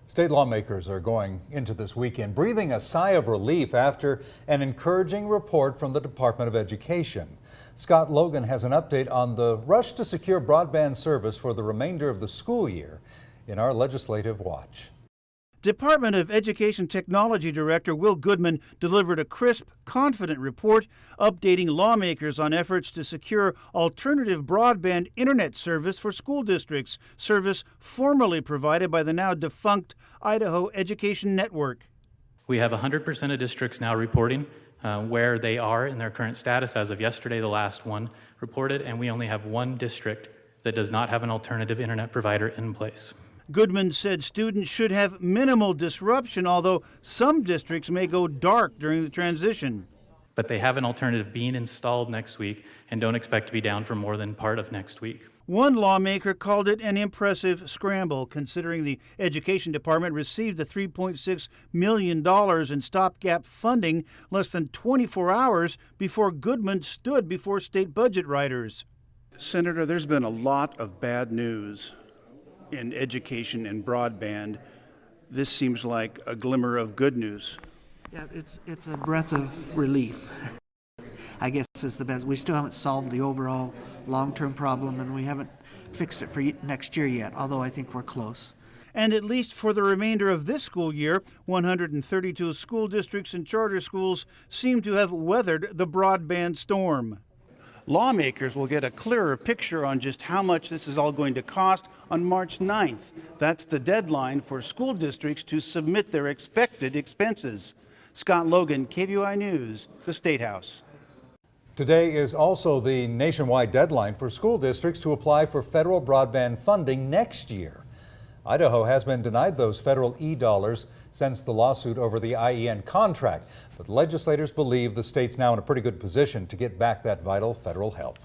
State lawmakers are going into this weekend breathing a sigh of relief after an encouraging report from the Department of Education. Scott Logan has an update on the rush to secure broadband service for the remainder of the school year in our Legislative Watch. Department of Education Technology Director Will Goodman delivered a crisp, confident report updating lawmakers on efforts to secure alternative broadband internet service for school districts, service formerly provided by the now defunct Idaho Education Network. We have 100% of districts now reporting where they are in their current status. As of yesterday, the last one reported, and we only have one district that does not have an alternative internet provider in place. Goodman said students should have minimal disruption, although some districts may go dark during the transition. But they have an alternative being installed next week and don't expect to be down for more than part of next week. One lawmaker called it an impressive scramble, considering the Education Department received the $3.6 million in stopgap funding less than 24 hours before Goodman stood before state budget writers. Senator, there's been a lot of bad news in education and broadband. This seems like a glimmer of good news. Yeah, it's a breath of relief. I guess is the best. We still haven't solved the overall long-term problem, and we haven't fixed it for next year yet, although I think we're close. And at least for the remainder of this school year, 132 school districts and charter schools seem to have weathered the broadband storm. Lawmakers will get a clearer picture on just how much this is all going to cost on March 9th. That's the deadline for school districts to submit their expected expenses. Scott Logan, KBUI News, the State House. Today is also the nationwide deadline for school districts to apply for federal broadband funding next year. Idaho has been denied those federal e-dollars since the lawsuit over the IEN contract, but legislators believe the state's now in a pretty good position to get back that vital federal help.